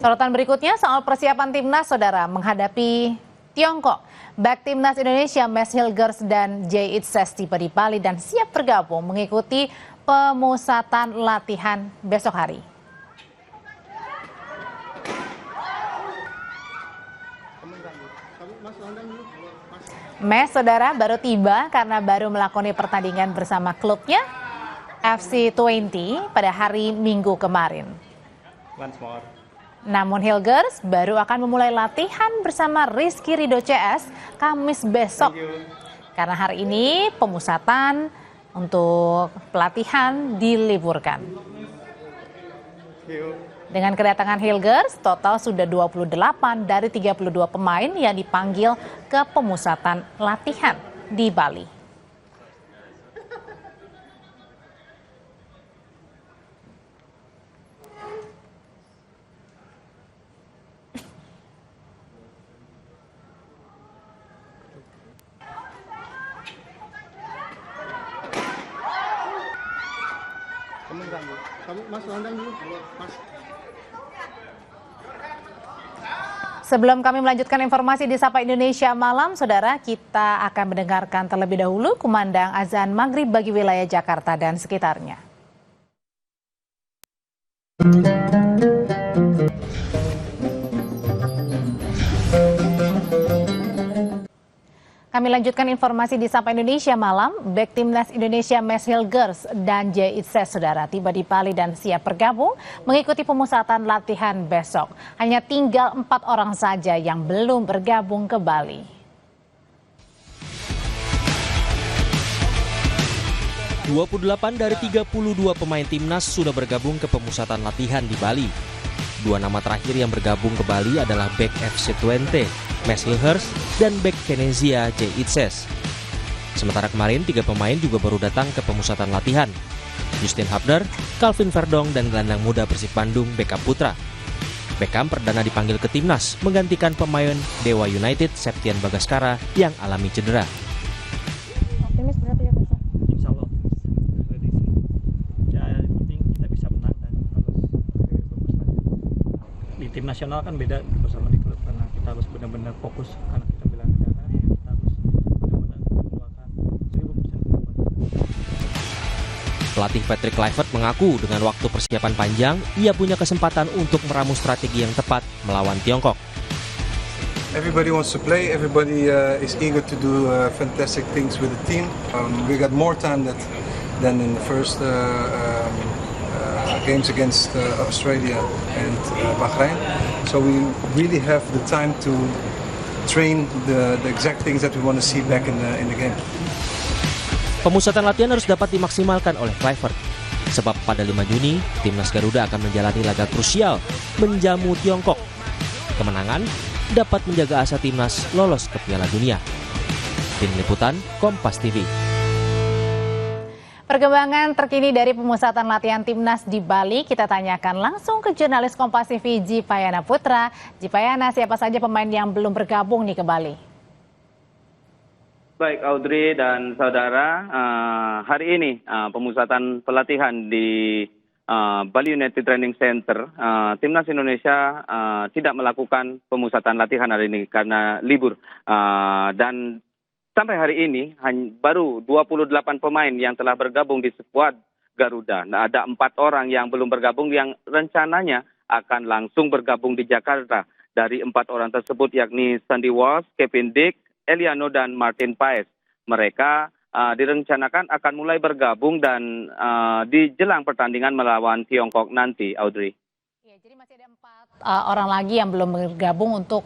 Sorotan berikutnya soal persiapan timnas saudara menghadapi Tiongkok. Back timnas Indonesia Max Hilgers dan Jay Itzes tiba di Bali dan siap bergabung mengikuti pemusatan latihan besok hari. Mes saudara baru tiba karena baru melakoni pertandingan bersama klubnya FC 20 pada hari Minggu kemarin. Namun Hilgers baru akan memulai latihan bersama Rizky Ridho CS Kamis besok. Karena hari ini pemusatan untuk pelatihan diliburkan. Dengan kedatangan Hilgers, total sudah 28 dari 32 pemain yang dipanggil ke pemusatan latihan di Bali. Sebelum kami melanjutkan informasi di Sapa Indonesia Malam, saudara, kita akan mendengarkan terlebih dahulu kumandang azan maghrib bagi wilayah Jakarta dan sekitarnya. Kami lanjutkan informasi di Sapa Indonesia Malam. Back timnas Indonesia Max Hilgers dan Jay Itzes saudara tiba di Bali dan siap bergabung mengikuti pemusatan latihan besok. Hanya tinggal 4 orang saja yang belum bergabung ke Bali. "28 dari 32 pemain timnas sudah bergabung ke pemusatan latihan di Bali. Dua nama terakhir yang bergabung ke Bali adalah back FC 20, Max Hilgers, dan back Venezia, Jay Itzes. Sementara kemarin 3 pemain juga baru datang ke pemusatan latihan. Justin Hubner, Calvin Verdong, dan gelandang muda Persib Bandung, Beckham Putra. Beckham perdana dipanggil ke timnas menggantikan pemain Dewa United, Septian Bagaskara, yang alami cedera. Optimis berapa ya besok? Insya Allah prediksi. Ya yang penting kita bisa menang dan harus bagus lagi. Di tim nasional kan beda bersama di klub karena kita harus benar-benar fokus karena kita bela negara, kita harus benar-benar mengeluarkan 1000% kemampuan kita. Pelatih Patrick Kluivert mengaku dengan waktu persiapan panjang, ia punya kesempatan untuk meramu strategi yang tepat melawan Tiongkok. Everybody wants to play. Everybody is eager to do fantastic things with the team. We got more time than in the first games against Australia and Bahrain. So we really have the time to train the exact things that we want to see back in the game. Pemusatan latihan harus dapat dimaksimalkan oleh Kluivert. Sebab pada 5 Juni, timnas Garuda akan menjalani laga krusial menjamu Tiongkok. Kemenangan dapat menjaga asa timnas lolos ke Piala Dunia. Tim Liputan, Kompas TV. Perkembangan terkini dari pemusatan latihan timnas di Bali kita tanyakan langsung ke jurnalis Kompas TV Jipayana Putra. Jipayana, siapa saja pemain yang belum bergabung nih ke Bali? Baik Audrey dan saudara, hari ini pemusatan pelatihan di Bali United Training Center, timnas Indonesia tidak melakukan pemusatan latihan hari ini karena libur dan sampai hari ini baru 28 pemain yang telah bergabung di skuad Garuda. Nah, ada 4 orang yang belum bergabung yang rencananya akan langsung bergabung di Jakarta. Dari 4 orang tersebut yakni Sandy Walsh, Kevin Dick, Eliano, dan Martin Paes. Mereka direncanakan akan mulai bergabung dan di jelang pertandingan melawan Tiongkok nanti, Audrey. Ya, jadi masih ada 4 orang lagi yang belum bergabung untuk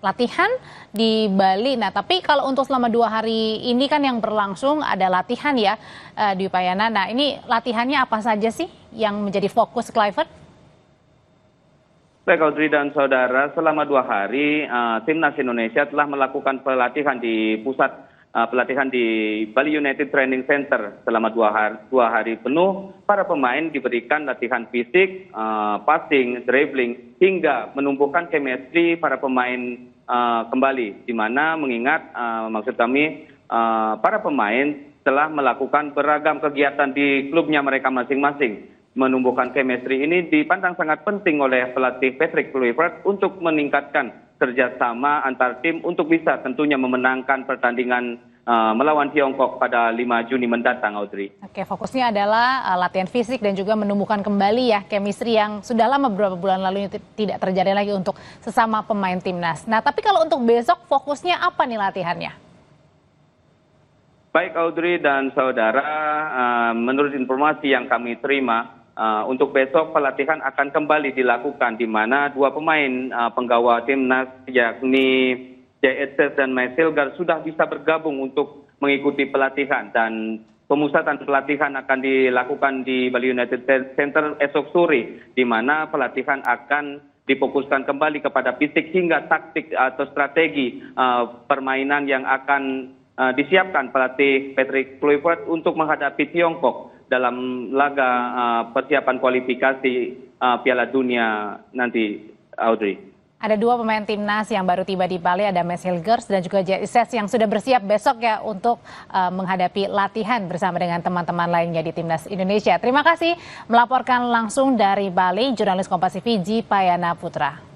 latihan di Bali. Nah, tapi kalau untuk selama 2 hari ini kan yang berlangsung ada latihan ya di Upayana. Nah, ini latihannya apa saja sih yang menjadi fokus Kluivert? Baik Audrey dan saudara, selama 2 hari timnas Indonesia telah melakukan pelatihan di pusat pelatihan di Bali United Training Center. Selama 2 hari penuh, para pemain diberikan latihan fisik, passing, dribbling, hingga menumbuhkan chemistry para pemain kembali, di mana mengingat maksud kami para pemain telah melakukan beragam kegiatan di klubnya mereka masing-masing. menumbuhkan chemistry ini dipandang sangat penting oleh pelatih Patrick Kluivert untuk meningkatkan kerjasama antar tim untuk bisa tentunya memenangkan pertandingan melawan Tiongkok pada 5 Juni mendatang, Audrey. Oke, fokusnya adalah latihan fisik dan juga menumbuhkan kembali ya chemistry yang sudah lama beberapa bulan lalu tidak terjadi lagi untuk sesama pemain timnas. Nah, tapi kalau untuk besok fokusnya apa nih latihannya? Baik Audrey dan saudara, menurut informasi yang kami terima, untuk besok pelatihan akan kembali dilakukan di mana dua pemain penggawa timnas yakni J.S. dan Meiselgar sudah bisa bergabung untuk mengikuti pelatihan, dan pemusatan pelatihan akan dilakukan di Bali United Center esok sore, di mana pelatihan akan difokuskan kembali kepada fisik hingga taktik atau strategi permainan yang akan disiapkan pelatih Patrick Kluivert untuk menghadapi Tiongkok dalam laga persiapan kualifikasi Piala Dunia nanti, Audrey. Ada dua pemain timnas yang baru tiba di Bali, ada Meiselgar dan juga J.S. yang sudah bersiap besok ya untuk menghadapi latihan bersama dengan teman-teman lainnya di timnas Indonesia. Terima kasih melaporkan langsung dari Bali, jurnalis Kompas TV Jipayana Putra.